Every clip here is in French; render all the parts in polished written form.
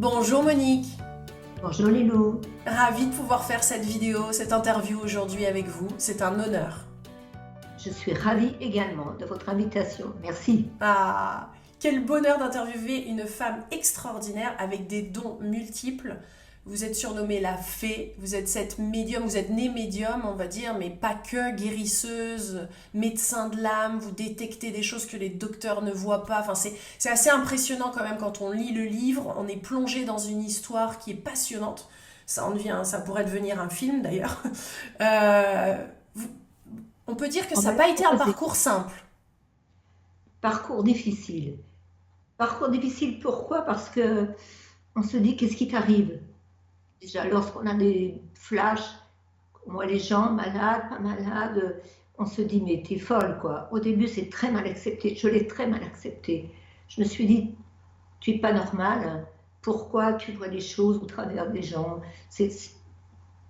Bonjour Monique, Bonjour Lilou, ravie de pouvoir faire cette vidéo, cette interview aujourd'hui avec vous, c'est un honneur. je suis ravie également de votre invitation. Merci. Ah, quel bonheur d'interviewer une femme extraordinaire avec des dons multiples. Vous êtes surnommée la fée, vous êtes cette médium, vous êtes née médium, on va dire, mais pas que guérisseuse, médecin de l'âme, vous détectez des choses que les docteurs ne voient pas. Enfin, c'est assez impressionnant quand même quand on lit le livre, on est plongé dans une histoire qui est passionnante. Ça en devient, ça pourrait devenir un film d'ailleurs. Euh, vous- on peut dire que On ça va n'a la pas été un proposer. parcours simple. Parcours difficile. Parcours difficile pourquoi? Parce que on se dit qu'est-ce qui t'arrive? Déjà, lorsqu'on a des flashs, on voit les gens malades, pas malades, on se dit mais t'es folle quoi. Au début, c'est très mal accepté. Je l'ai très mal accepté. Je me suis dit, tu es pas normal. Pourquoi tu vois les choses au travers des gens? C'est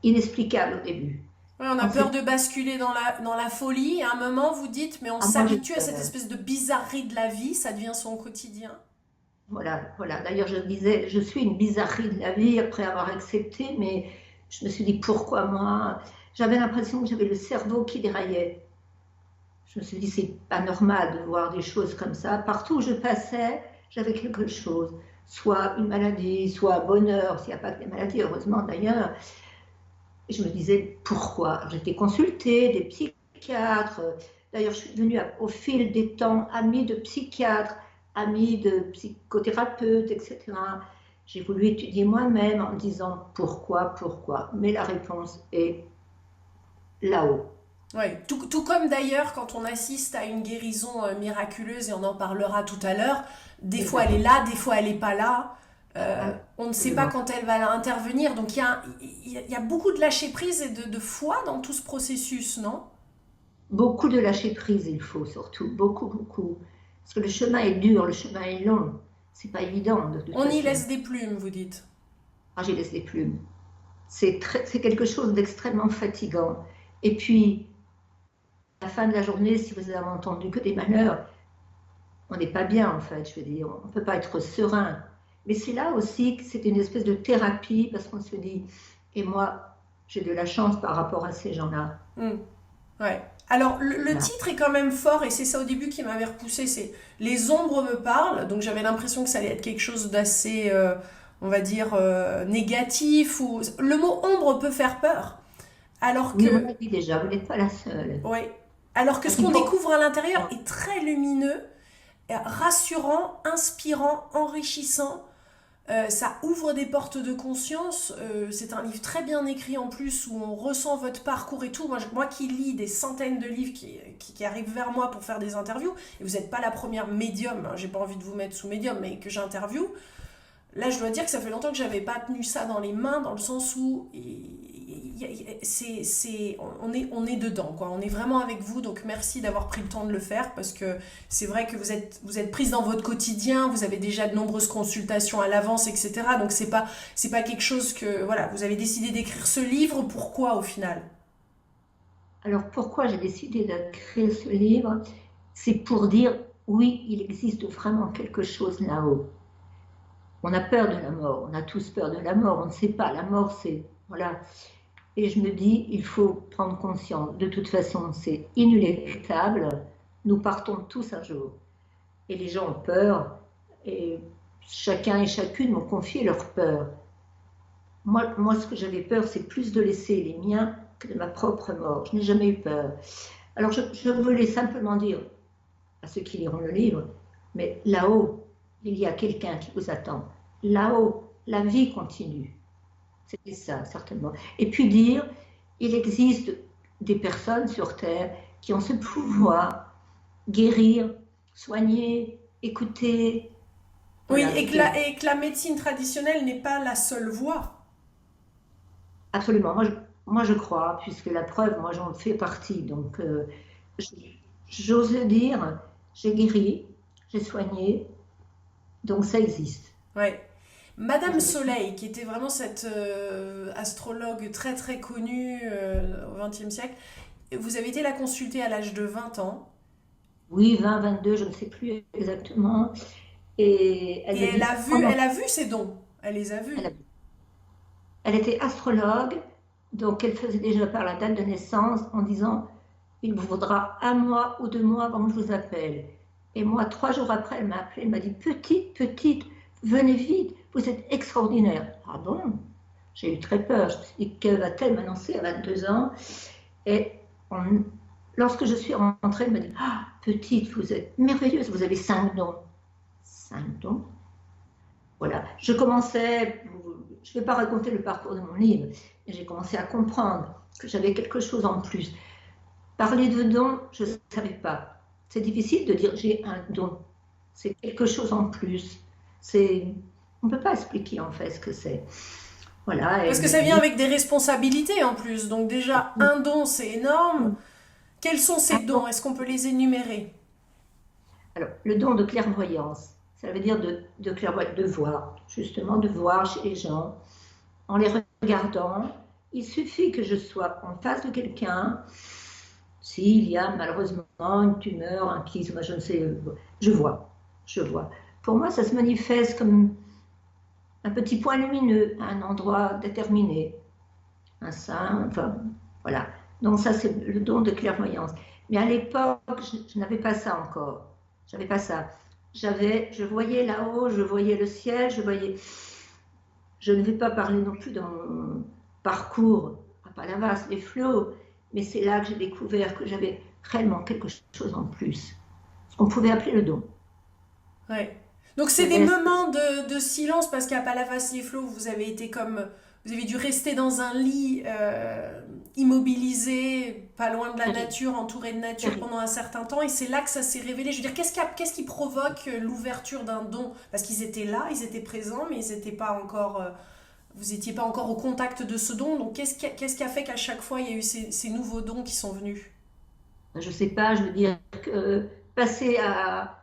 inexplicable au début. Ouais, on a peur Ensuite, de basculer dans la folie. À un moment, vous dites, mais on moi j'ai s'habitue à cette peur. espèce de bizarrerie de la vie, ça devient son quotidien. Voilà, voilà. D'ailleurs, je disais, je suis une bizarrerie de la vie après avoir accepté, mais je me suis dit pourquoi moi? J'avais l'impression que j'avais le cerveau qui déraillait. Je me suis dit, c'est pas normal de voir des choses comme ça. Partout où je passais, j'avais quelque chose. Soit une maladie, soit un bonheur, s'il n'y a pas que des maladies, heureusement d'ailleurs. Et je me disais, pourquoi? J'étais consultée, des psychiatres. D'ailleurs, je suis devenue au fil des temps amie de psychiatres, amie de psychothérapeutes, etc. J'ai voulu étudier moi-même en me disant pourquoi. Mais la réponse est là-haut. Ouais, tout comme d'ailleurs quand on assiste à une guérison miraculeuse, et on en parlera tout à l'heure, des fois elle est Exactement. là, des fois elle n'est pas là. On ne sait pas Absolument. quand elle va intervenir. Donc il y a beaucoup de lâcher prise et de foi dans tout ce processus, non? Beaucoup de lâcher prise, il faut surtout. Beaucoup. Parce que le chemin est dur, le chemin est long. C'est pas évident de toute On y façon. laisse des plumes, vous dites. Ah, j'ai laissé des plumes. C'est quelque chose d'extrêmement fatigant. Et puis, à la fin de la journée, si vous avez entendu que des malheurs, on n'est pas bien en fait, je veux dire, on ne peut pas être serein. Mais c'est là aussi que c'est une espèce de thérapie parce qu'on se dit, et moi, j'ai de la chance par rapport à ces gens-là. Hmm. Ouais. Alors, le Voilà. titre est quand même fort, et c'est ça au début qui m'avait repoussé, c'est Les ombres me parlent, donc j'avais l'impression que ça allait être quelque chose d'assez, on va dire, négatif, ou... Le mot ombre peut faire peur, alors Oui, on que, l'a dit déjà, vous n'êtes pas la seule. ouais, alors que ce Parce qu'il qu'on faut. découvre à l'intérieur est très lumineux, rassurant, inspirant, enrichissant. Ça ouvre des portes de conscience. C'est un livre très bien écrit en plus où on ressent votre parcours et tout. Moi qui lis des centaines de livres qui arrivent vers moi pour faire des interviews, et vous n'êtes pas la première médium, hein, j'ai pas envie de vous mettre sous médium, mais que j'interviewe. Là, je dois dire que ça fait longtemps que j'avais pas tenu ça dans les mains, dans le sens où on est dedans, quoi. On est vraiment avec vous, donc merci d'avoir pris le temps de le faire, parce que c'est vrai que vous êtes prise dans votre quotidien, vous avez déjà de nombreuses consultations à l'avance, etc. Donc c'est pas quelque chose que, voilà, vous avez décidé d'écrire ce livre, pourquoi au final? Alors pourquoi j'ai décidé de créer ce livre? C'est pour dire, oui, il existe vraiment quelque chose là-haut. On a peur de la mort, on a tous peur de la mort, on ne sait pas, la mort c'est. Voilà. Et je me dis, il faut prendre conscience. De toute façon, c'est inéluctable. Nous partons tous un jour. Et les gens ont peur. Et chacun et chacune m'ont confié leur peur. Moi, ce que j'avais peur, c'est plus de laisser les miens que de ma propre mort. Je n'ai jamais eu peur. Alors, je voulais simplement dire à ceux qui liront le livre, mais là-haut, il y a quelqu'un qui vous attend. Là-haut, la vie continue. C'était ça, certainement. Et puis dire, il existe des personnes sur Terre qui ont ce pouvoir, guérir, soigner, écouter. Oui, Voilà, c'était et que la médecine traditionnelle n'est pas la seule voie. absolument. Moi, je crois, puisque la preuve, moi, j'en fais partie. Donc, j'ose le dire, j'ai guéri, j'ai soigné, donc ça existe. Ouais. Et Madame je le suis. Soleil, qui était vraiment cette astrologue très très connue au XXe siècle, vous avez été la consulter à l'âge de 20 ans, Oui, 20, 22, je ne sais plus exactement. Et elle et me dit, elle a vu ses dons. Elle les a vus. Elle, elle était astrologue, donc elle faisait déjà par la date de naissance en disant il vous faudra 1 mois ou 2 mois avant que je vous appelle. Et moi, 3 jours après, elle m'a appelé, elle m'a dit petite, venez vite, vous êtes extraordinaire. Ah bon? J'ai eu très peur. Je me suis dit, que va-t-elle m'annoncer à 22 ans? Et lorsque je suis rentrée, elle m'a dit ah, petite, vous êtes merveilleuse, vous avez 5 dons. 5 dons? Voilà. Je commençais, je ne vais pas raconter le parcours de mon livre, mais j'ai commencé à comprendre que j'avais quelque chose en plus. Parler de dons, je ne savais pas. C'est difficile de dire j'ai un don. C'est quelque chose en plus. On ne peut pas expliquer en fait ce que c'est. Voilà. Parce que ça vient avec des responsabilités en plus. Donc déjà, un don, c'est énorme. Quels sont ces dons? Est-ce qu'on peut les énumérer? Alors, le don de clairvoyance, ça veut dire de voir, justement, de voir chez les gens, en les regardant. Il suffit que je sois en face de quelqu'un, s'il y a malheureusement une tumeur, un kyste, je ne sais, je vois. Pour moi, ça se manifeste comme un petit point lumineux à un endroit déterminé, un sein, enfin, voilà. Donc ça, c'est le don de clairvoyance. Mais à l'époque, je n'avais pas ça encore. J'avais pas ça. Je voyais là-haut, je voyais le ciel, je ne vais pas parler non plus de mon parcours à Palavas, les flots, mais c'est là que j'ai découvert que j'avais réellement quelque chose en plus. Ce qu'on pouvait appeler le don. Ouais. Donc c'est des moments de silence parce qu'à Palavas-les-Flots, vous avez été comme... Vous avez dû rester dans un lit immobilisé, pas loin de la nature, entouré de nature pendant un certain temps, et c'est là que ça s'est révélé. Je veux dire, qu'est-ce qui provoque l'ouverture d'un don? Parce qu'ils étaient là, ils étaient présents, mais ils étaient pas encore, vous n'étiez pas encore au contact de ce don. Donc qu'est-ce qui a fait qu'à chaque fois, il y a eu ces nouveaux dons qui sont venus? Je ne sais pas, je veux dire que passer à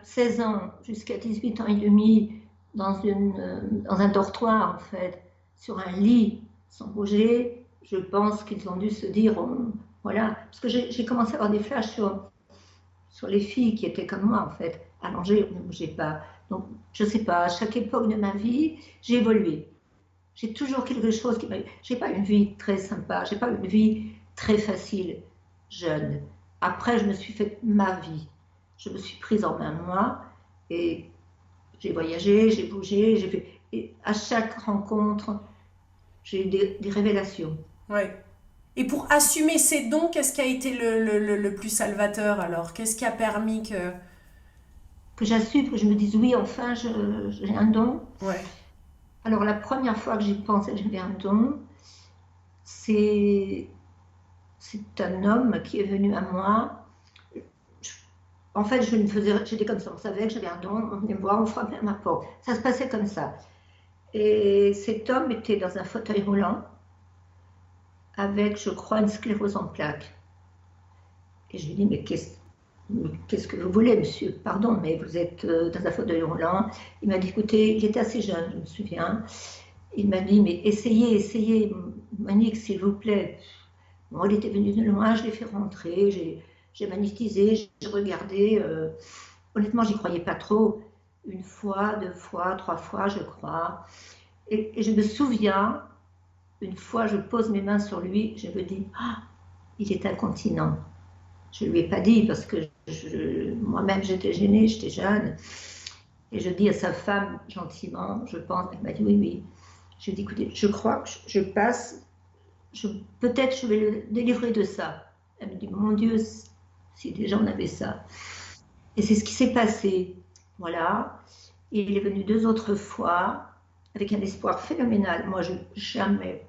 16 ans jusqu'à 18 ans et demi dans un dortoir, en fait, sur un lit, sans bouger, je pense qu'ils ont dû se dire, voilà, parce que j'ai commencé à avoir des flashs sur les filles qui étaient comme moi, en fait, allongées, ne bougeaient pas. Donc, je ne sais pas, à chaque époque de ma vie, j'ai évolué. J'ai toujours quelque chose qui m'a... J'ai pas une vie très sympa, j'ai pas une vie très facile, jeune. Après, je me suis fait ma vie. Je me suis prise en main, moi, et j'ai voyagé, j'ai bougé, j'ai fait... Et à chaque rencontre, j'ai eu des révélations. Ouais. Et pour assumer ces dons, qu'est-ce qui a été le plus salvateur alors? Qu'est-ce qui a permis que... Que j'assume, que je me dise oui, enfin, j'ai un don. Ouais. Alors, la première fois que j'y pensais que j'avais un don, c'est un homme qui est venu à moi. En fait, j'étais comme ça, on savait que j'avais un don, on venait me voir, on frappait à ma porte. Ça se passait comme ça. Et cet homme était dans un fauteuil roulant, avec, je crois, une sclérose en plaques. Et je lui dis, mais qu'est-ce que vous voulez, monsieur? Pardon, mais vous êtes dans un fauteuil roulant. Il m'a dit, écoutez, il était assez jeune, je me souviens. Il m'a dit, mais essayez, Monique, s'il vous plaît. Bon, il était venu de loin, je l'ai fait rentrer, j'ai magnétisé, j'ai regardé. Honnêtement, j'y croyais pas trop. 1 fois, 2 fois, 3 fois, je crois. Et je me souviens, une fois, je pose mes mains sur lui, je me dis, ah, il est incontinent. Je ne lui ai pas dit parce que moi-même j'étais gênée, j'étais jeune. Et je dis à sa femme gentiment, je pense, elle m'a dit oui. Je lui ai dit, écoutez, je crois que je passe, peut-être je vais le délivrer de ça. Elle me dit, mon Dieu, si des gens avaient ça. Et c'est ce qui s'est passé. Voilà. Et il est venu 2 autres fois avec un espoir phénoménal. Moi, jamais,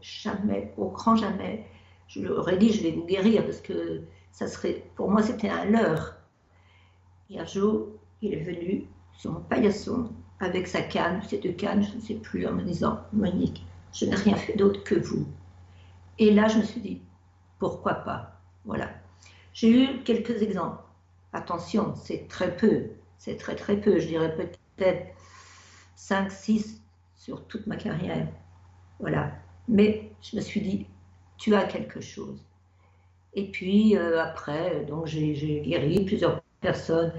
au grand jamais, je leur aurais dit, je vais vous guérir parce que ça serait, pour moi, c'était un leurre. Et un jour, il est venu sur mon paillasson avec sa canne, ces 2 cannes, je ne sais plus, en me disant, Monique, je n'ai rien fait d'autre que vous. Et là, je me suis dit, pourquoi pas? Voilà. J'ai eu quelques exemples. Attention, c'est très peu, c'est très peu, je dirais peut-être 5, 6 sur toute ma carrière. Voilà. Mais je me suis dit, tu as quelque chose. Et puis après, donc j'ai guéri plusieurs personnes,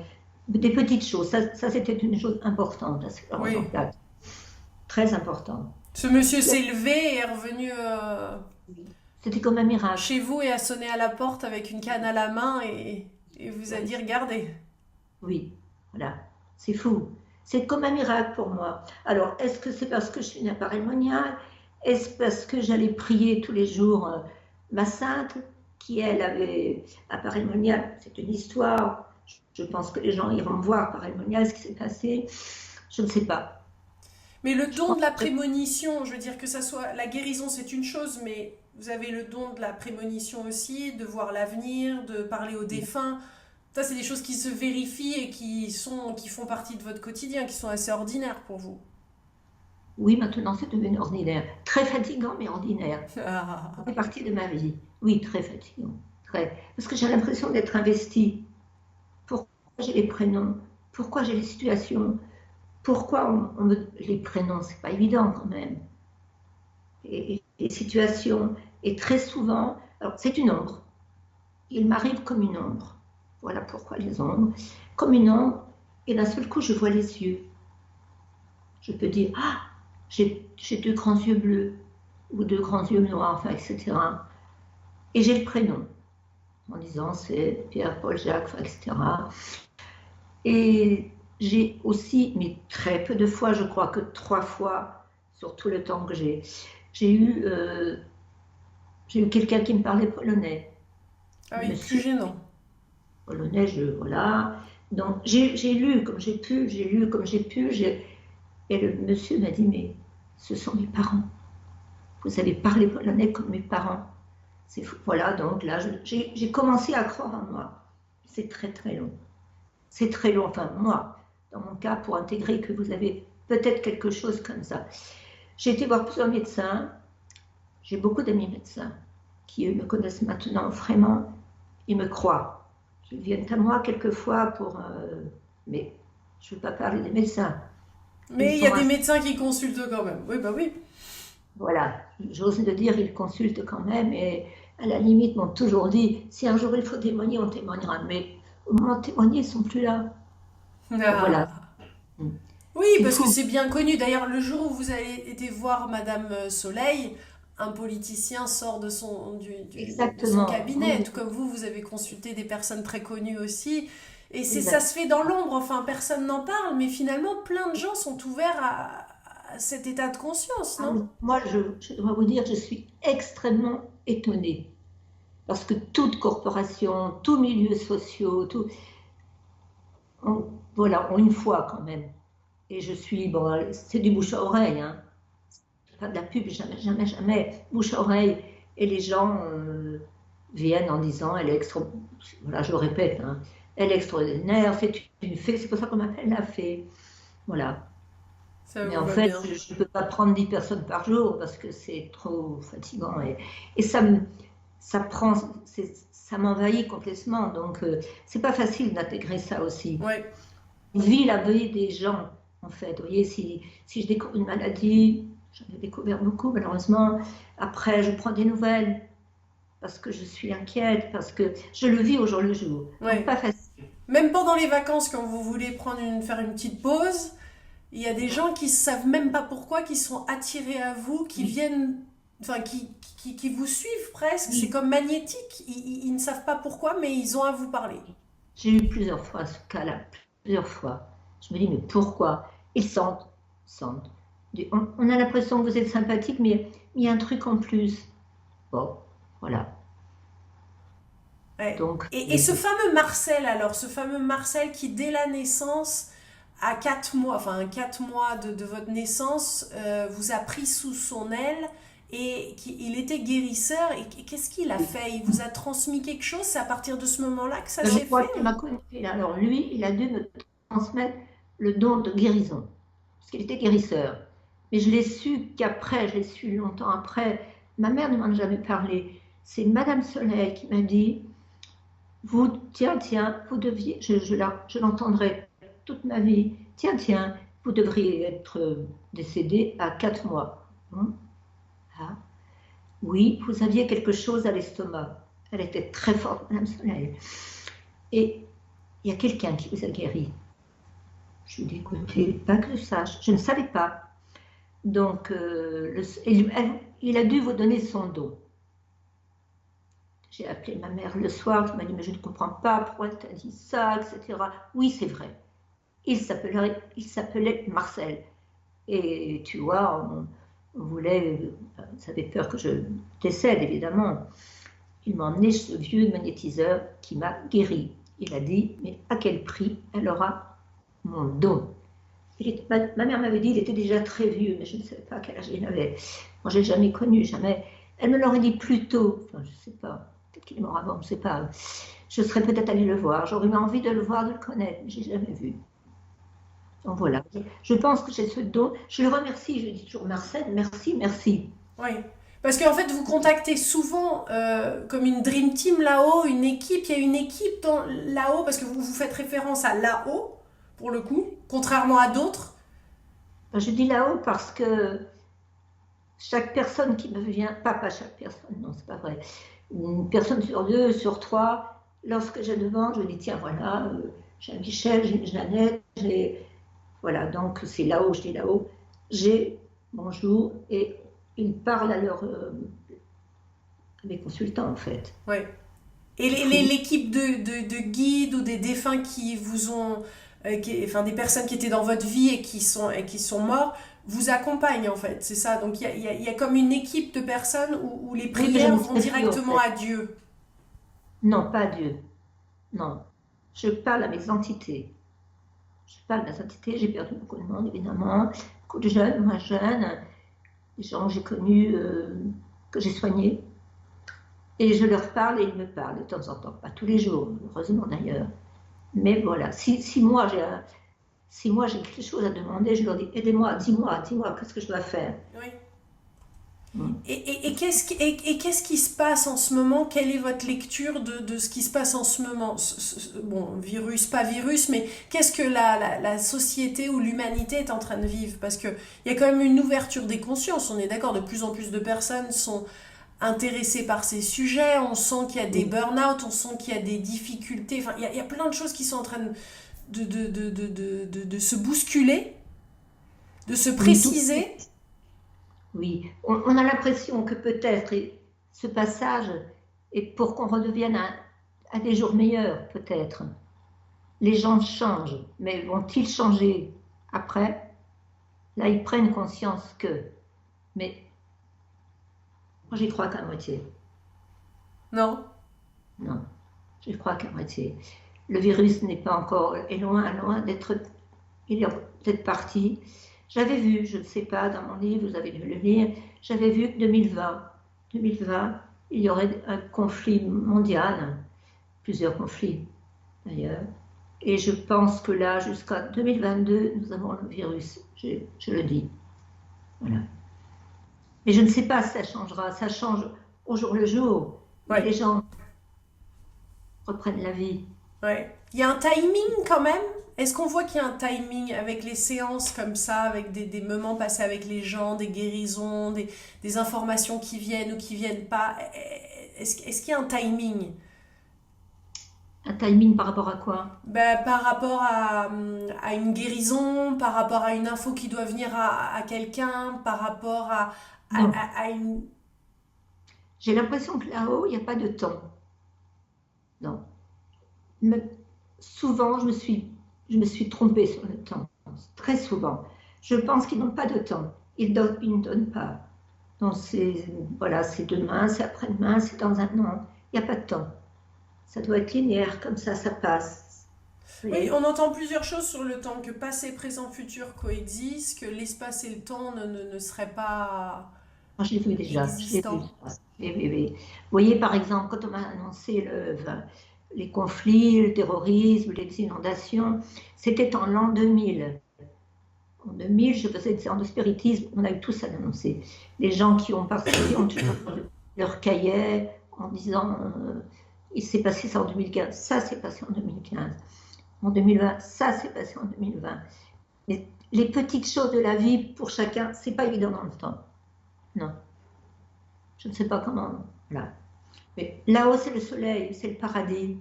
des petites choses. Ça c'était une chose importante. Oui. très important. Ce monsieur s'est levé et est revenu C'était comme un miracle. chez vous et a sonné à la porte avec une canne à la main et vous a Oui, dit regardez. oui, voilà, c'est fou. C'est comme un miracle pour moi. Alors, est-ce que c'est parce que je suis une appareil moniale? Est-ce parce que j'allais prier tous les jours ma sainte, qui elle avait appareil monial? C'est une histoire. Je pense que les gens iront voir appareil monial, ce qui s'est passé. Je ne sais pas. Mais le Je don pense de la que prémonition, je veux dire que ça soit la guérison, c'est une chose, mais vous avez le don de la prémonition aussi, de voir l'avenir, de parler aux défunts. Ça, c'est des choses qui se vérifient et qui font partie de votre quotidien, qui sont assez ordinaires pour vous. oui, maintenant c'est devenu ordinaire. Très fatigant, mais ordinaire. Ça Ah. fait partie de ma vie. Oui, très fatigant. Très. Parce que j'ai l'impression d'être investie. Pourquoi j'ai les prénoms? Pourquoi j'ai les situations? Pourquoi les prénoms? C'est pas évident quand même. Et les situations. Et très souvent, alors c'est une ombre. Il m'arrive comme une ombre. Voilà pourquoi les ombres. Comme une ombre. Et d'un seul coup, je vois les yeux. Je peux dire, ah, j'ai deux grands yeux bleus ou deux grands yeux noirs, enfin, etc. Et j'ai le prénom en disant c'est Pierre, Paul, Jacques, enfin, etc. Et j'ai aussi, mais très peu de fois, je crois que 3 fois sur tout le temps que j'ai eu, euh, j'ai eu quelqu'un qui me parlait polonais. Ah oui, plus Monsieur gênant. polonais, voilà. Donc j'ai lu comme j'ai pu, j'ai lu comme j'ai pu, et le monsieur m'a dit, mais ce sont mes parents. Vous avez parlé polonais comme mes parents. C'est fou. Voilà, donc là, j'ai commencé à croire en moi. C'est très très long. C'est très long, enfin moi, dans mon cas, pour intégrer que vous avez peut-être quelque chose comme ça. J'ai été voir plusieurs médecins. J'ai beaucoup d'amis médecins qui, eux, me connaissent maintenant vraiment. Ils me croient. Ils viennent à moi quelquefois pour... mais je ne veux pas parler des médecins. Ils Mais il y a sont des assez... médecins qui consultent quand même. Oui, bah oui. Voilà, j'ose le dire, ils consultent quand même et à la limite m'ont toujours dit, si un jour il faut témoigner, on témoignera. Mais au moment de témoigner, ils ne sont plus là. Bon, voilà, Ah. Oui, c'est parce que fou. c'est bien connu. D'ailleurs, le jour où vous avez été voir Madame Soleil, un politicien sort de son Exactement. Oui, cabinet. oui, Tout comme vous, vous avez consulté des personnes très connues aussi. Et ça exact. se fait dans l'ombre. Enfin, personne n'en parle. Mais finalement, plein de gens sont ouverts à cet état de conscience, Ah, non? moi, je dois vous dire, je suis extrêmement étonnée parce que toute corporation, tous milieux sociaux, voilà, ont une foi quand même. Et je suis, bon, c'est du bouche à oreille, hein. Pas de la pub, jamais, jamais, jamais, bouche à oreille. Et les gens viennent en disant, elle est extra, voilà, je le répète, hein, elle est extraordinaire, c'est une fée, c'est pour ça qu'on m'appelle la fée. Voilà. Ça Mais vous en va fait, bien. je ne peux pas prendre 10 personnes par jour parce que c'est trop fatigant. Et ça prend, ça m'envahit complètement. Donc, c'est pas facile d'intégrer ça aussi. Ouais. On vit la vie des gens, en fait. Vous voyez, si je découvre une maladie, j'en ai découvert beaucoup, malheureusement. Après, je prends des nouvelles parce que je suis inquiète, parce que je le vis au jour le jour. Donc, Ouais. pas facile. Même pendant les vacances, quand vous voulez faire une petite pause, il y a des gens qui savent même pas pourquoi, qui sont attirés à vous, qui Oui, viennent, enfin, qui vous suivent presque. C'est oui. comme magnétique. Ils ne savent pas pourquoi, mais ils ont à vous parler. J'ai eu plusieurs fois ce cas-là, plusieurs fois. Je me dis, mais pourquoi? Ils sentent, sentent. On a l'impression que vous êtes sympathique, mais il y a un truc en plus. Bon, voilà. Ouais. Donc, Et ce fameux Marcel, alors, ce fameux Marcel qui, dès la naissance, à 4 mois, enfin 4 mois de votre naissance, vous a pris sous son aile et il était guérisseur. Et qu'est-ce qu'il a fait? Il vous a transmis quelque chose? C'est à partir de ce moment-là que ça je s'est crois fait? qu'il m'a connu. Alors, lui, il a dû me transmettre le don de guérison, parce qu'il était guérisseur. Mais je l'ai su qu'après, je l'ai su longtemps après. Ma mère ne m'en a jamais parlé. C'est Madame Soleil qui m'a dit, vous, tiens, tiens, vous deviez, je l'entendrai toute ma vie, tiens, tiens, vous devriez être décédé à 4 mois. Ah, oui, vous aviez quelque chose à l'estomac. Elle était très forte, Madame Soleil. Et il y a quelqu'un qui vous a guéri. Je lui ai dit, écoutez, pas que je sache, je ne savais pas. Donc, il a dû vous donner son don. J'ai appelé ma mère le soir, qui m'a dit, mais je ne comprends pas, pourquoi tu as dit ça, etc. Oui, c'est vrai. Il s'appelait Marcel. Et tu vois, on voulait, ça avait peur que je décède, évidemment. Il m'a emmené ce vieux magnétiseur qui m'a guéri. Il a dit, mais à quel prix elle aura mon don? Ma mère m'avait dit, il était déjà très vieux, mais je ne savais pas quel âge il avait. Moi, je n'ai jamais connu, jamais. Elle me l'aurait dit plus tôt, enfin, je ne sais pas, peut-être qu'il est mort avant, je ne sais pas. Je serais peut-être allée le voir, j'aurais eu envie de le voir, de le connaître, mais je n'ai jamais vu. Donc voilà, je pense que j'ai ce don. Je le remercie, je dis toujours Marcel, merci, merci. Oui. Parce qu'en fait, vous contactez souvent comme une dream team là-haut, une équipe. Il y a une équipe là-haut, parce que vous faites référence à là-haut, pour le coup, contrairement à d'autres. Je dis là-haut parce que chaque personne qui me vient, pas chaque personne, non, c'est pas vrai, une personne sur deux, sur trois, lorsque je demande, je dis tiens, voilà, j'ai un Michel, j'ai une Jeannette, voilà, donc c'est là-haut, je dis là-haut, j'ai bonjour, et ils parlent à mes consultants en fait. Oui. Et C'est fou. l'équipe de guides ou des défunts qui vous ont, enfin des personnes qui étaient dans votre vie et qui sont morts, vous accompagnent en fait, c'est ça. Donc il y a comme une équipe de personnes où les Oui, j'en prières ai vont très peu en directement fait. à Dieu. Non, pas Dieu, non. Je parle à mes entités. Je parle à mes entités, j'ai perdu beaucoup de monde évidemment, beaucoup de jeunes, moins jeunes, des gens que j'ai connus, que j'ai soignés. Et je leur parle et ils me parlent de temps en temps, pas tous les jours, heureusement d'ailleurs. Mais voilà, si moi j'ai quelque chose à demander, je leur dis aidez-moi, dis-moi, qu'est-ce que je dois faire. Oui. Mm. Et qu'est-ce qui se passe en ce moment? Quelle est votre lecture de ce qui se passe en ce moment? Bon, virus, pas virus, mais qu'est-ce que la société ou l'humanité est en train de vivre? Parce qu'il y a quand même une ouverture des consciences, on est d'accord, de plus en plus de personnes sont intéressées par ces sujets, on sent qu'il y a des Oui, burn-out, on sent qu'il y a des difficultés, enfin, il y a plein de choses qui sont en train de se bousculer, de se oui, tout, préciser. oui. On a l'impression que peut-être ce passage est pour qu'on redevienne à des jours meilleurs, peut-être. Les gens changent, mais vont-ils changer après? Là, ils prennent conscience que. Mais moi, j'y crois qu'à moitié. Non? Non, j'y crois qu'à moitié. Le virus n'est pas encore, est loin, loin d'être, il est peut-être parti. J'avais vu, je ne sais pas, dans mon livre, vous avez dû le lire, j'avais vu que 2020, il y aurait un conflit mondial, plusieurs conflits d'ailleurs. Et je pense que là, jusqu'à 2022, nous avons le virus, je le dis. Voilà. Mais je ne sais pas si ça changera, ça change au jour le jour, mais Ouais. les gens reprennent la vie. Ouais. Il y a un timing quand même. Est-ce qu'on voit qu'il y a un timing avec les séances comme ça, avec des moments passés avec les gens, des guérisons, des informations qui viennent ou qui viennent pas? Est-ce qu'il y a un timing? Un timing par rapport à quoi? Ben, par rapport à une guérison, par rapport à une info qui doit venir à quelqu'un, par rapport Non, à une... j'ai l'impression que là-haut, il n'y a pas de temps. Non. Mais souvent, je me suis trompée sur le temps. Très souvent. Je pense qu'ils n'ont pas de temps. Ils ne donnent pas. Donc, voilà, c'est demain, c'est après-demain, c'est dans un an. Il n'y a pas de temps. Ça doit être linéaire, comme ça passe. Vous Oui, voyez? on entend plusieurs choses sur le temps, que passé, présent, futur coexistent, que l'espace et le temps ne seraient pas Moi, je l'ai vu déjà, je l'ai vu existants. ça. Vous voyez, par exemple, quand on m'a annoncé les conflits, le terrorisme, les inondations, c'était en l'an 2000. En 2000, je faisais une séance de spiritisme, on a eu tout ça annoncé. Les gens qui ont participé ont toujours leur cahier en disant il s'est passé ça en 2015, ça s'est passé en 2015, en 2020, ça s'est passé en 2020. Mais les petites choses de la vie pour chacun, c'est pas évident dans le temps. Non, je ne sais pas comment. Là. Mais là-haut, c'est le soleil, c'est le paradis.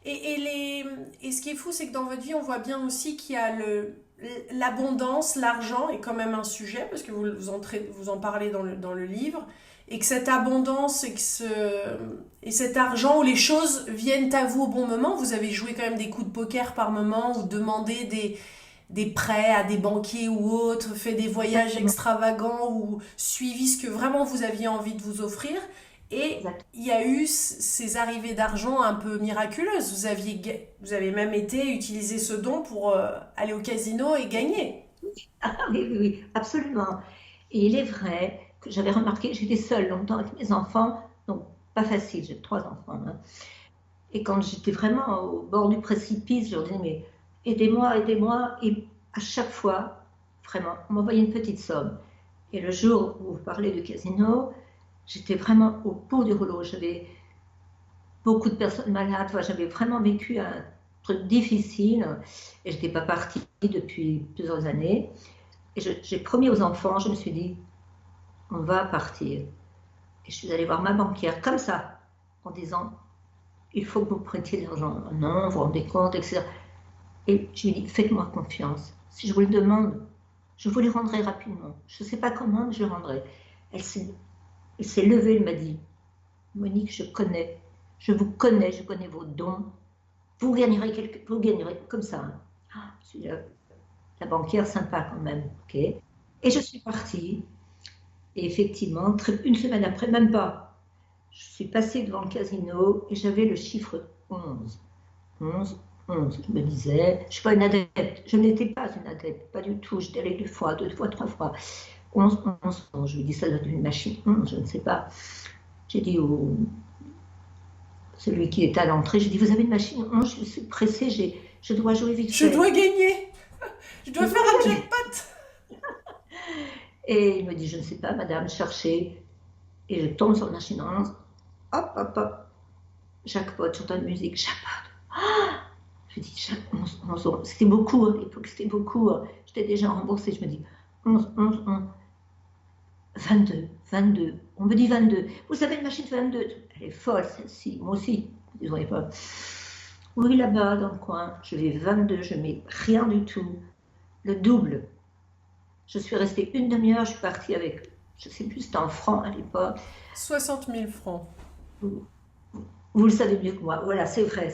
Et, et, les, et ce qui est fou, c'est que dans votre vie, on voit bien aussi qu'il y a l'abondance, l'argent est quand même un sujet, parce que vous en parlez dans le livre, et que cette abondance et cet argent où les choses viennent à vous au bon moment, vous avez joué quand même des coups de poker par moment, ou demandé des prêts à des banquiers ou autres, fait des voyages Exactement. extravagants, ou suivi ce que vraiment vous aviez envie de vous offrir. Et Exact. il y a eu ces arrivées d'argent un peu miraculeuses. Vous avez même utilisé ce don pour aller au casino et gagner. Ah oui, oui, oui, absolument. Et il est vrai que j'avais remarqué, j'étais seule longtemps avec mes enfants, donc pas facile, j'ai 3 enfants, hein. Et quand j'étais vraiment au bord du précipice, je leur disais, mais aidez-moi, aidez-moi. Et à chaque fois, vraiment, on m'envoyait une petite somme. Et le jour où vous parlez du casino, j'étais vraiment au bout du rouleau. J'avais beaucoup de personnes malades. Enfin, j'avais vraiment vécu un truc difficile. Et je n'étais pas partie depuis plusieurs années. Et j'ai promis aux enfants, je me suis dit, on va partir. Et je suis allée voir ma banquière comme ça, en disant, il faut que vous prêtiez de l'argent. Non, vous vous rendez compte, etc. Et je lui ai dit, faites-moi confiance. Si je vous le demande, je vous le rendrai rapidement. Je ne sais pas comment, mais je le rendrai. Elle s'est levée, elle m'a dit, Monique, je connais vos dons. Vous gagnerez comme ça, hein. Ah, la banquière sympa quand même. Ok. Et je suis partie. Et effectivement, une semaine après, même pas, je suis passée devant le casino et j'avais le chiffre 11. 11, 11. Je me disais, je ne suis pas une adepte. Je n'étais pas une adepte, pas du tout. J'étais allée 2 fois, 2 fois, 3 fois. 11, 11, 11. Je me dis, ça doit être une machine 11, je ne sais pas. J'ai dit au celui qui était à l'entrée, j'ai dit, vous avez une machine 11, je suis pressée, je dois jouer vite Je dois fait. gagner. Je dois faire un jackpot. Et il me dit, je ne sais pas, madame, cherchez. Et je tombe sur la machine 11. Hop, hop, hop. Jackpot, j'entends une musique, jackpot. Ah, je dis, 11, 11, 11. C'était beaucoup, à l'époque, c'était beaucoup. J'étais déjà remboursée, je me dis, 11, 11, 11. 22, 22. On me dit 22. Vous avez une machine 22. Elle est folle, celle-ci. Moi aussi. Vous ne voyez pas. Oui, là-bas, dans le coin, je vais 22, je mets rien du tout. Le double. Je suis restée une demi-heure, je suis partie avec, je ne sais plus, c'était en francs à l'époque. 60 000 francs. Vous, vous le savez mieux que moi. Voilà, c'est vrai.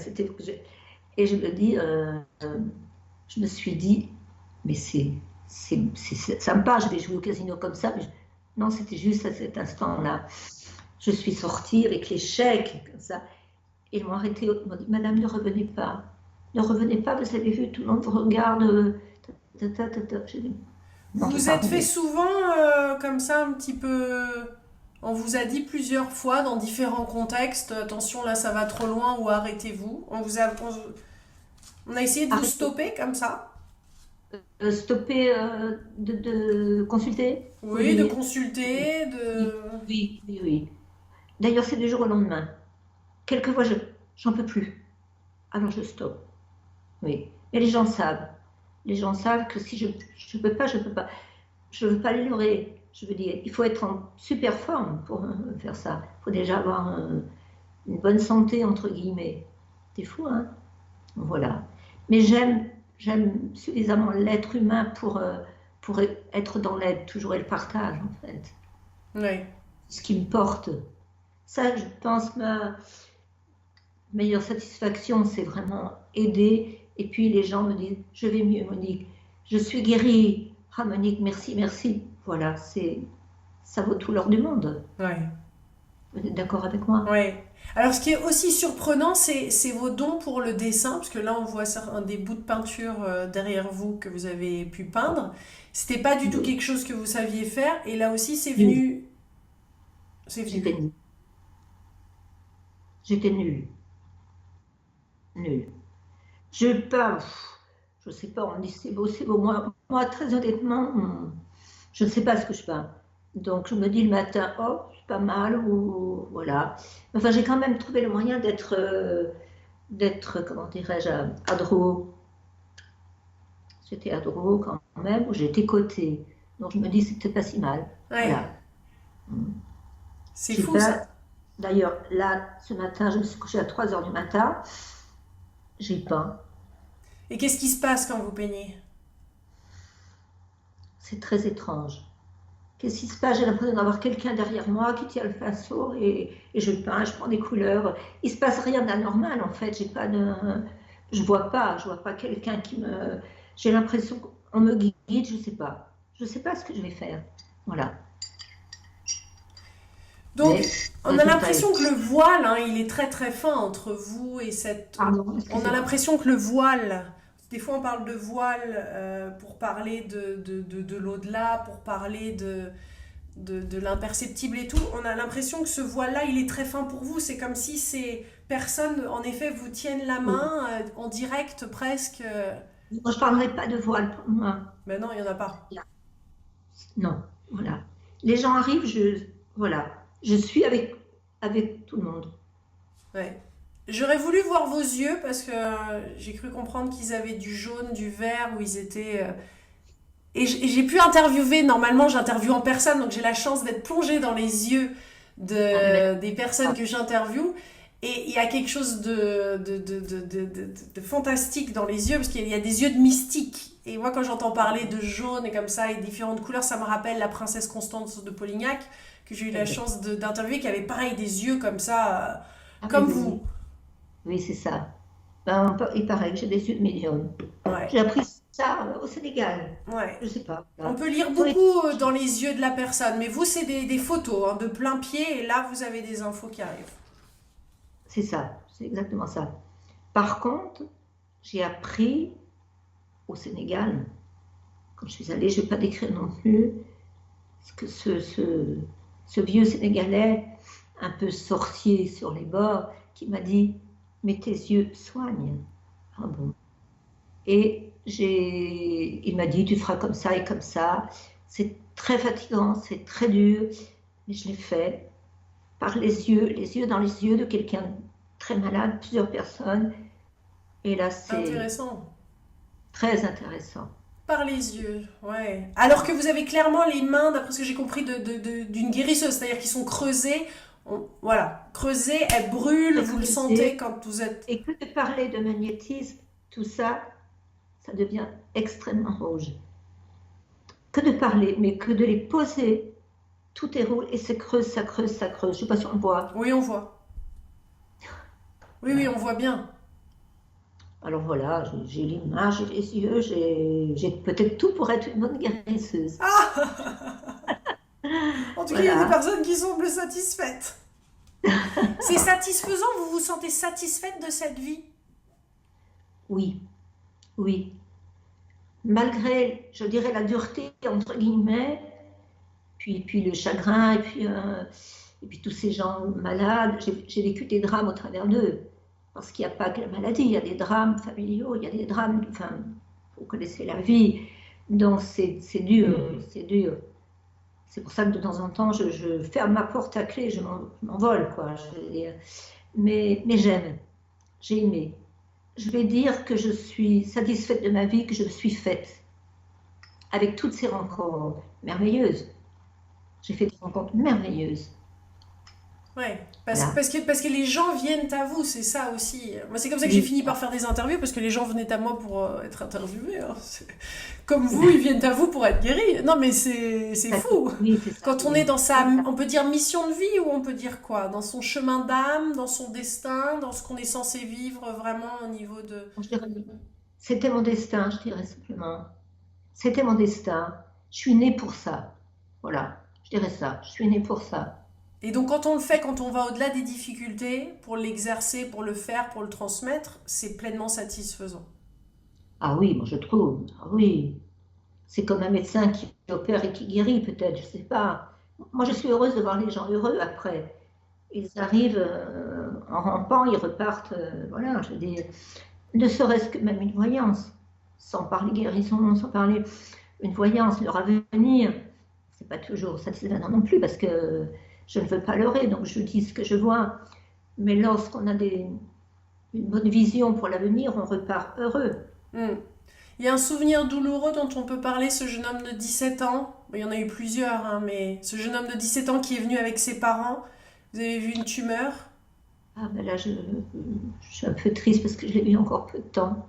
Et je me dis, je me suis dit, mais c'est sympa, je vais jouer au casino comme ça. Mais non, c'était juste à cet instant-là. Je suis sortie avec les chèques, comme ça. Et ils m'ont arrêté, ils m'ont dit, Madame, ne revenez pas. Ne revenez pas, vous avez vu, tout le monde vous regarde. J'ai dit, Vous non, je ne vais vous pas êtes fait revenir. souvent comme ça un petit peu. On vous a dit plusieurs fois dans différents contextes, attention là ça va trop loin ou arrêtez-vous. On a essayé de vous Arrêtez, stopper comme ça. stopper de consulter, vous voulez Oui, de dire? Oui, consulter, oui, de. oui, oui, oui. D'ailleurs, c'est du jour au lendemain. Quelquefois, j'en peux plus. Alors, je stoppe. Oui. Mais les gens savent. Les gens savent que si je peux pas, je peux pas. Je veux pas les leurrer. Je veux dire, il faut être en super forme pour faire ça. Il faut déjà avoir une bonne santé, entre guillemets. C'est fou, hein? Voilà. Mais j'aime suffisamment l'être humain pour être dans l'aide, toujours et le partage, en fait. Oui. C'est ce qui me porte. Ça, je pense, ma meilleure satisfaction, c'est vraiment aider. Et puis les gens me disent, je vais mieux, Monique. Je suis guérie. Ah, Monique, merci, merci. Voilà, ça vaut tout l'or du monde. Oui. Vous êtes d'accord avec moi? Oui. Alors ce qui est aussi surprenant, c'est vos dons pour le dessin, parce que là on voit des bouts de peinture derrière vous que vous avez pu peindre. C'était pas du tout Oui. quelque chose que vous saviez faire, et là aussi c'est Nul. venu. C'est J'étais venu. nulle. J'étais nulle. Nulle. Je pas, je sais pas, on me dit c'est beau, c'est beau. Moi, très honnêtement, je ne sais pas ce que je peins. Donc je me dis le matin, oh, c'est pas mal, ou voilà. Enfin, j'ai quand même trouvé le moyen d'être, comment dirais-je, à Drouot. J'étais à Drouot quand même, où j'ai été cotée. Donc je me dis, c'était pas si mal. Ouais. Voilà. Mm. C'est J'ai fou pas, ça. d'ailleurs, là, ce matin, je me suis couchée à 3 heures du matin, j'ai peint. Et qu'est-ce qui se passe quand vous peignez? C'est très étrange. Qu'est-ce qui se passe? J'ai l'impression d'avoir quelqu'un derrière moi qui tient le pinceau et je peins, je prends des couleurs. Il se passe rien d'anormal en fait. J'ai pas de, je vois pas quelqu'un qui me. J'ai l'impression qu'on me guide, je sais pas ce que je vais faire. Voilà. Donc, Mais le on a résultat est. l'impression que le voile, hein, il est très très fin entre vous et cette. Pardon, On a excusez-moi. l'impression que le voile. Des fois, on parle de voile pour parler de l'au-delà, pour parler de l'imperceptible et tout. On a l'impression que ce voile-là, il est très fin pour vous. C'est comme si ces personnes, en effet, vous tiennent la main en direct presque. Moi, je parlerai pas de voile pour moi. Mais non, il n'y en a pas. Non, voilà. Les gens arrivent, voilà, je suis avec tout le monde. Ouais. J'aurais voulu voir vos yeux parce que j'ai cru comprendre qu'ils avaient du jaune, du vert, où ils étaient. Et j'ai pu interviewer, normalement j'interviewe en personne, donc j'ai la chance d'être plongée dans les yeux Ah, mais des personnes d'accord. que j'interviewe. Et il y a quelque chose de fantastique dans les yeux, parce qu'il y a des yeux de mystique. Et moi, quand j'entends parler de jaune et comme ça, et différentes couleurs, ça me rappelle la princesse Constance de Polignac, que j'ai eu la chance d'interviewer, qui avait pareil des yeux comme ça, Ah oui, comme oui, vous. oui, oui, c'est ça. Ben, il paraît que j'ai des yeux de médium. Ouais, J'ai appris ça au Sénégal. ouais. Je sais pas. On Voilà. peut lire Faut être- beaucoup dans les yeux de la personne, mais vous, c'est des photos hein, de plein pied, et là, vous avez des infos qui arrivent. C'est ça, c'est exactement ça. Par contre, j'ai appris au Sénégal, quand je suis allée, je ne vais pas décrire non plus, ce que ce vieux Sénégalais, un peu sorcier sur les bords, qui m'a dit, mais tes yeux soignent. Ah bon. Et il m'a dit, tu feras comme ça et comme ça. C'est très fatigant, c'est très dur, mais je l'ai fait par les yeux dans les yeux de quelqu'un de très malade, plusieurs personnes. Et là, c'est Intéressant. très intéressant. Par les yeux, ouais. Alors que vous avez clairement les mains, d'après ce que j'ai compris, d'une guérisseuse, c'est-à-dire qu'ils sont creusés. Voilà, creusés, elles brûlent, Très vous le sentez creusé. quand vous êtes. Et que de parler de magnétisme, tout ça, ça devient extrêmement rouge. Que de parler, mais que de les poser, tout est rouge et c'est creuse, ça creuse, ça creuse. Je ne sais pas si on voit. Oui, on voit. Oui, oui, Voilà. on voit bien. Alors voilà, j'ai les mains, j'ai les yeux, j'ai peut-être tout pour être une bonne guérisseuse. En tout cas, il y a des Voilà. personnes qui semblent satisfaites. C'est satisfaisant, vous vous sentez satisfaite de cette vie? Oui, oui. Malgré, je dirais, la dureté, entre guillemets, puis le chagrin, et puis tous ces gens malades, j'ai vécu des drames au travers d'eux. Parce qu'il n'y a pas que la maladie, il y a des drames familiaux, il y a des drames, enfin, vous connaissez la vie, donc c'est dur, c'est dur. C'est pour ça que de temps en temps, je ferme ma porte à clé, je m'envole, quoi. Je veux dire. Mais j'aime, j'ai aimé. Je vais dire que je suis satisfaite de ma vie, que je me suis faite avec toutes ces rencontres merveilleuses. J'ai fait des rencontres merveilleuses. Ouais, Voilà. parce que les gens viennent à vous, c'est ça aussi. Moi, c'est comme ça que j'ai Oui, fini par faire des interviews, parce que les gens venaient à moi pour être interviewés. Hein. Comme vous, ils viennent à vous pour être guéris. Non, mais c'est fou. oui, c'est ça, Quand on est oui. dans sa, on peut dire mission de vie, ou on peut dire quoi? Dans son chemin d'âme, dans son destin, dans ce qu'on est censé vivre vraiment au niveau de... Je dirais, c'était mon destin, je dirais simplement. C'était mon destin. Je suis née pour ça. Voilà, je dirais ça. Je suis née pour ça. Et donc quand on le fait, quand on va au-delà des difficultés, pour l'exercer, pour le faire, pour le transmettre, c'est pleinement satisfaisant. Ah oui, moi je trouve. Ah oui. C'est comme un médecin qui opère et qui guérit, peut-être, je ne sais pas. Moi, je suis heureuse de voir les gens heureux après. Ils arrivent en rampant, ils repartent, voilà, je veux dire, ne serait-ce que même une voyance, sans parler guérison, sans parler une voyance, leur avenir, c'est pas toujours satisfaisant non plus, parce que je ne veux pas leurrer, donc je dis ce que je vois. Mais lorsqu'on a une bonne vision pour l'avenir, on repart heureux. Hmm. Il y a un souvenir douloureux dont on peut parler, ce jeune homme de 17 ans. Bon, il y en a eu plusieurs, hein, mais ce jeune homme de 17 ans qui est venu avec ses parents. Vous avez vu une tumeur? Ah, ben là, je suis un peu triste parce que je l'ai eu encore peu de temps.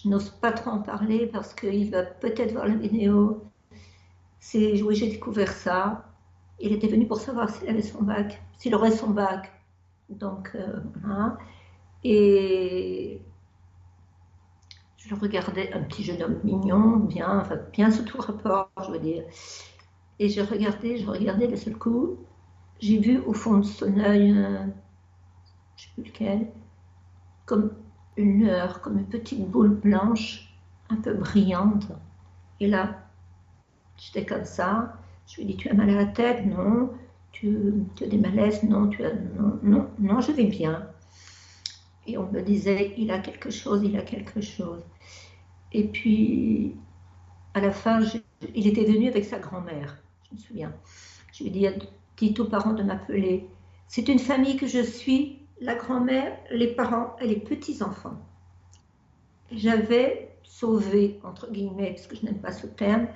je n'ose pas trop en parler parce qu'il va peut-être voir la vidéo. C'est oui, j'ai découvert ça. Il était venu pour savoir s'il avait son bac, s'il aurait son bac. Donc, voilà. Et je le regardais, un petit jeune homme mignon, bien, enfin, bien sous tout rapport, je veux dire. Et je regardais, d'un seul coup, j'ai vu au fond de son œil, je ne sais plus lequel, comme une lueur, comme une petite boule blanche, un peu brillante. Et là, j'étais comme ça. Je lui ai dit, tu as mal à la tête? Non. Tu as des malaises? Non. Non, non, non, je vais bien. Et on me disait, il a quelque chose, il a quelque chose. Et puis, à la fin, il était venu avec sa grand-mère, je me souviens. Je lui ai dit aux parents de m'appeler. C'est une famille que je suis, la grand-mère, les parents et les petits-enfants. J'avais sauvé, entre guillemets, parce que je n'aime pas ce terme,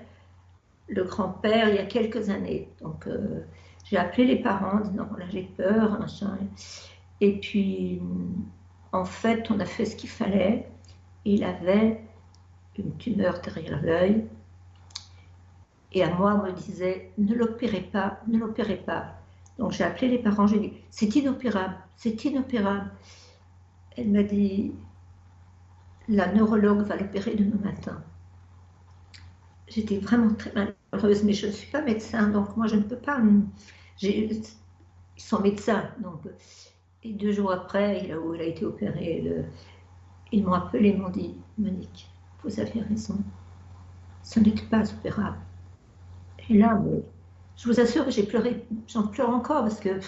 le grand-père il y a quelques années. Donc, j'ai appelé les parents en disant, voilà, j'ai peur, machin. Et puis, en fait, on a fait ce qu'il fallait. Il avait une tumeur derrière l'œil. Et à moi, on me disait, ne l'opérez pas, ne l'opérez pas. Donc j'ai appelé les parents, j'ai dit, c'est inopérable, c'est inopérable. Elle m'a dit, la neurologue va l'opérer demain matin. J'étais vraiment très malheureuse, mais je ne suis pas médecin, donc moi je ne peux pas. Ils sont médecins, donc. Et 2 jours après, il a été opéré. Ils m'ont appelé, ils m'ont dit, Monique, vous avez raison, ce n'était pas opérable. Et là, je vous assure que j'ai pleuré, j'en pleure encore parce que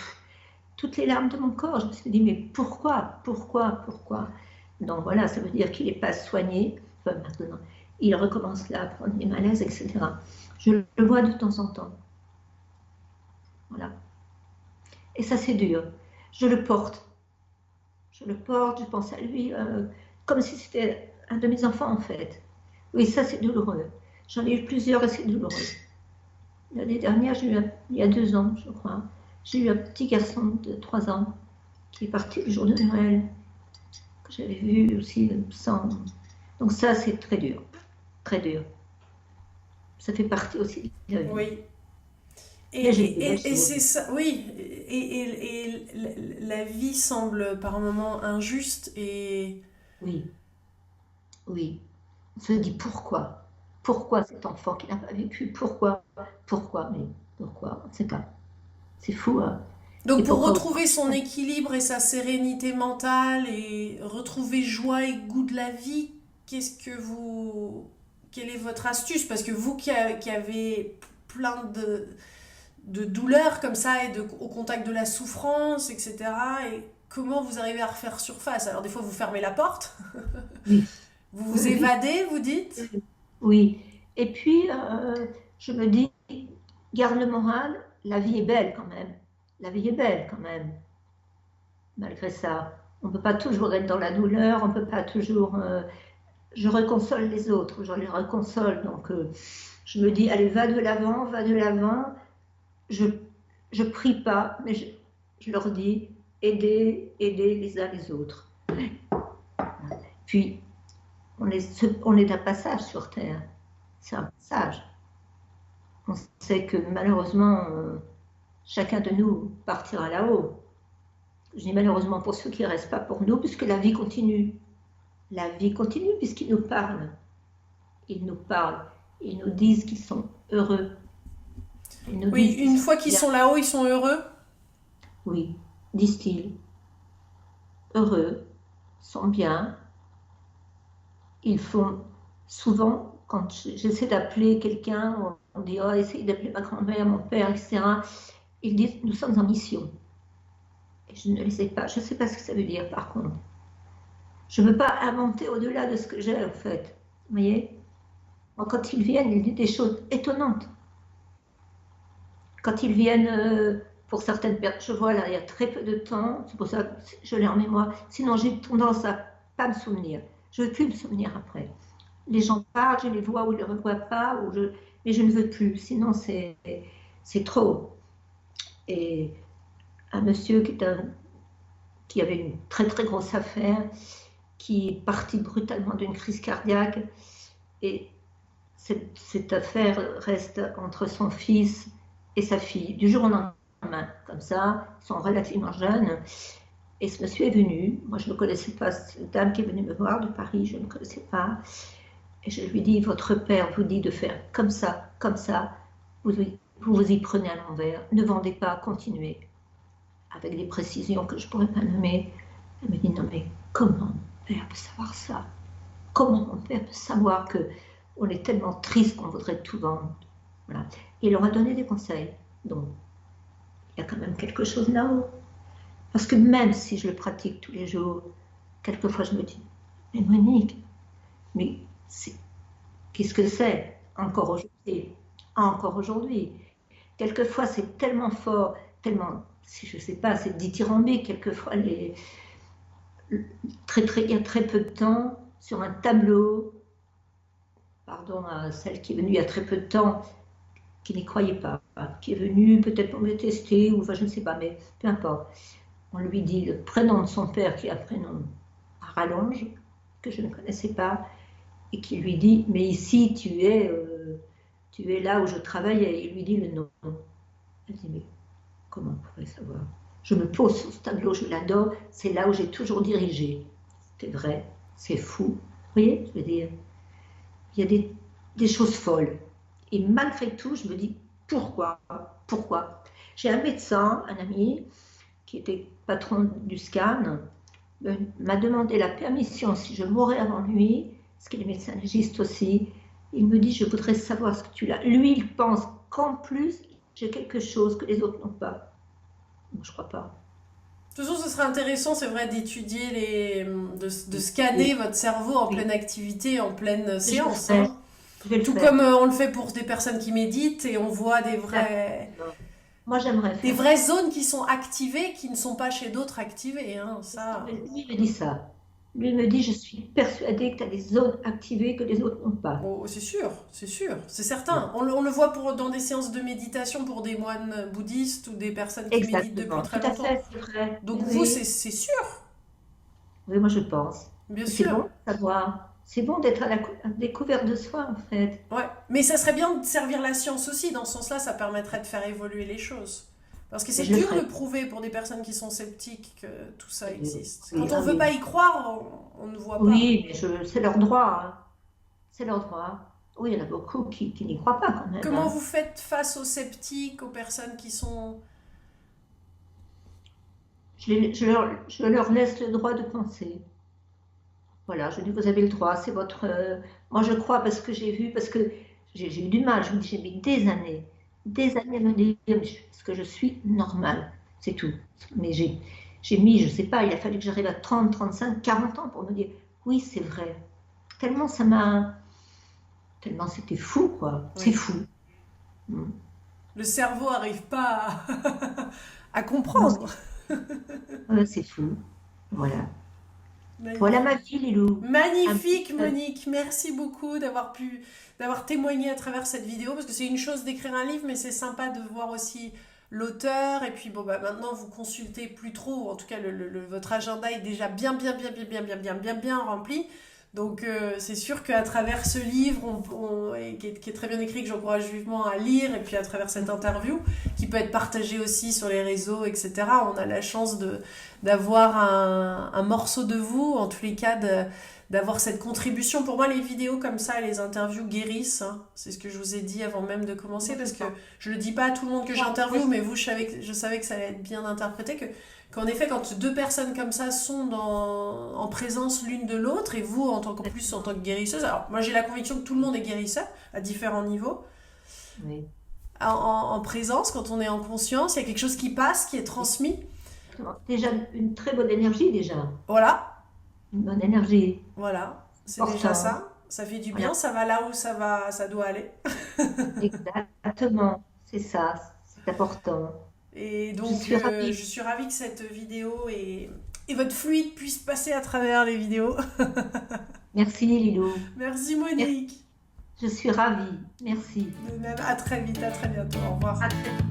toutes les larmes de mon corps, je me suis dit, mais pourquoi? Donc voilà, ça veut dire qu'il n'est pas soigné, enfin maintenant, il recommence là à prendre des malaises, etc. Je le vois de temps en temps. Voilà. Et ça, c'est dur. Je le porte, je pense à lui comme si c'était un de mes enfants en fait. Oui, ça, c'est douloureux. J'en ai eu plusieurs et c'est douloureux. L'année dernière, il y a 2 ans, je crois, j'ai eu un petit garçon de 3 ans qui est parti le jour de Noël, que j'avais vu aussi sans. Donc ça, c'est très dur, très dur. Ça fait partie aussi de la vie. Oui. Mais j'ai eu de belles Et choses. c'est ça, oui. Et la vie semble par moments injuste et Oui, oui. On se dit pourquoi? Pourquoi cet enfant qui n'a pas vécu? Pourquoi? Pourquoi? Mais pourquoi? On ne sait pas. C'est fou, hein? donc Et pour pourquoi autant? retrouver son équilibre et sa sérénité mentale et retrouver joie et goût de la vie, quelle est votre astuce? Parce que vous qui avez plein de douleurs comme ça et au contact de la souffrance, etc. Et comment vous arrivez à refaire surface? Alors des fois vous fermez la porte, Oui, vous vous oui, oui. évadez, vous dites? Oui. Et puis, je me dis, garde le moral, la vie est belle quand même. La vie est belle quand même, malgré ça. On ne peut pas toujours être dans la douleur, on ne peut pas toujours. Je reconsole les autres, je les reconsole. Donc, je me dis, allez, va de l'avant, va de l'avant. Je je prie pas, mais je leur dis, aidez les uns les autres. Puis, on est d'un passage sur Terre. C'est un passage. On sait que malheureusement, chacun de nous partira là-haut. Je dis malheureusement pour ceux qui ne restent pas pour nous, puisque la vie continue. La vie continue puisqu'ils nous parlent. Ils nous parlent. Ils nous disent qu'ils sont heureux. Ils nous Oui, disent qu'ils une sont fois qu'ils bien. sont là-haut, ils sont heureux. Oui, disent-ils. Heureux, sont bien. Ils font souvent, quand j'essaie d'appeler quelqu'un, on dit, oh, essaye d'appeler ma grand-mère, mon père, etc. Ils disent, nous sommes en mission. Et je ne les sais pas. Je ne sais pas ce que ça veut dire, par contre. Je ne veux pas inventer au-delà de ce que j'ai, en fait. Vous voyez? Quand ils viennent, ils disent des choses étonnantes. Quand ils viennent, pour certaines personnes, je vois là, il y a très peu de temps, c'est pour ça que je l'ai en mémoire. Sinon, j'ai tendance à pas me souvenir. Je ne veux plus me souvenir après. Les gens parlent, je les vois ou je ne les revois pas, mais je ne veux plus. Sinon, c'est trop. Et un monsieur qui avait une très très grosse affaire, qui est parti brutalement d'une crise cardiaque. Et cette affaire reste entre son fils et sa fille, du jour au lendemain, comme ça, ils sont relativement jeunes. Et ce monsieur est venu, moi je ne connaissais pas cette dame qui est venue me voir de Paris, je ne connaissais pas. Et je lui dis, votre père vous dit de faire comme ça, vous vous y prenez à l'envers, ne vendez pas, continuez. Avec des précisions que je ne pourrais pas nommer. Elle me dit, non mais comment mon père peut savoir ça? Comment mon père peut savoir qu'on est tellement triste qu'on voudrait tout vendre? Voilà. Et il leur a donné des conseils. Donc, il y a quand même quelque chose là-haut. Parce que même si je le pratique tous les jours, quelquefois je me dis, mais Monique, mais qu'est-ce que c'est encore aujourd'hui? Encore aujourd'hui. Quelquefois c'est tellement fort, tellement, si je ne sais pas, c'est dithyrambique. Quelquefois, il y a très peu de temps, sur un tableau, pardon à celle qui est venue il y a très peu de temps, qui n'y croyait pas, qui est venue peut-être pour me tester, ou enfin je ne sais pas, mais peu importe. On lui dit le prénom de son père, qui est un prénom à rallonge, que je ne connaissais pas, et qui lui dit, mais ici tu es là où je travaille, et il lui dit le nom. Elle dit, mais comment on pourrait savoir? Je me pose sur ce tableau, je l'adore, c'est là où j'ai toujours dirigé. C'est vrai, c'est fou. Vous voyez, je veux dire, il y a des choses folles. Et malgré tout, je me dis, pourquoi? J'ai un médecin, un ami, qui était patron du scan, m'a demandé la permission si je mourais avant lui, parce qu'il est médecin légiste aussi. Il me dit, je voudrais savoir ce que tu l'as. Lui, il pense qu'en plus, j'ai quelque chose que les autres n'ont pas. Moi, je crois pas. De toute façon, ce serait intéressant, c'est vrai, d'étudier, de scanner votre cerveau en pleine activité, en pleine séance. Hein. Tout comme on le fait pour des personnes qui méditent et on voit des vrais... Moi, j'aimerais faire des vraies zones qui sont activées, qui ne sont pas chez d'autres activées. Hein, ça... Lui, il me dit ça. Lui, il me dit, je suis persuadée que tu as des zones activées que les autres n'ont pas. Oh, c'est sûr, c'est certain. On le voit dans des séances de méditation pour des moines bouddhistes ou des personnes qui méditent depuis très longtemps. Tout à fait, c'est vrai. Donc vous, c'est sûr. Oui, moi je pense. Bien sûr. C'est bon de savoir. C'est bon d'être à la découverte de soi, en fait. Ouais, mais ça serait bien de servir la science aussi. Dans ce sens-là, ça permettrait de faire évoluer les choses. Parce que c'est dur de prouver pour des personnes qui sont sceptiques que tout ça existe. Quand on ne veut pas y croire, on ne voit pas. Oui, mais c'est leur droit. Hein. C'est leur droit. Oui, il y en a beaucoup qui n'y croient pas quand même. Comment vous faites face aux sceptiques, aux personnes qui sont... Je leur laisse le droit de penser. Voilà, je dis, vous avez le droit, c'est votre... Moi, je crois parce que j'ai vu, parce que j'ai eu du mal. Je me dis, j'ai mis des années à me dire, est-ce que je suis normale? C'est tout. Mais j'ai mis, je ne sais pas, il a fallu que j'arrive à 30, 35, 40 ans pour me dire, oui, c'est vrai. Tellement c'était fou, quoi. Oui. C'est fou. Le cerveau n'arrive pas à comprendre. C'est fou. Voilà. Magnifique. Voilà ma vie, Lilou. Magnifique, Monique. Merci beaucoup d'avoir témoigné à travers cette vidéo, parce que c'est une chose d'écrire un livre, mais c'est sympa de voir aussi l'auteur. Et puis, maintenant, vous consultez plus trop. En tout cas, votre agenda est déjà bien rempli. Donc, c'est sûr qu'à travers ce livre, qui est très bien écrit, que j'encourage vivement à lire, et puis à travers cette interview, qui peut être partagée aussi sur les réseaux, etc., on a la chance d'avoir un morceau de vous, en tous les cas, d'avoir cette contribution. Pour moi, les vidéos comme ça, les interviews guérissent. Hein. C'est ce que je vous ai dit avant même de commencer, parce que je ne le dis pas à tout le monde que j'interviewe, mais vous, je savais que ça allait être bien interprété, qu'en effet, quand deux personnes comme ça sont en présence l'une de l'autre, et vous, en tant que guérisseuse, alors moi j'ai la conviction que tout le monde est guérisseur à différents niveaux, oui. En présence, quand on est en conscience, il y a quelque chose qui passe, qui est transmis. Déjà, une très bonne énergie, déjà. Voilà. Une bonne énergie. Voilà, c'est déjà ça. Ça fait du bien, ça va là où ça doit aller. Exactement, c'est ça, c'est important. Et donc, je suis ravie que cette vidéo et votre fluide puisse passer à travers les vidéos. Merci, Lilou. Merci, Monique. Je suis ravie. Merci. De même, à très vite, à très bientôt. Au revoir. À très vite.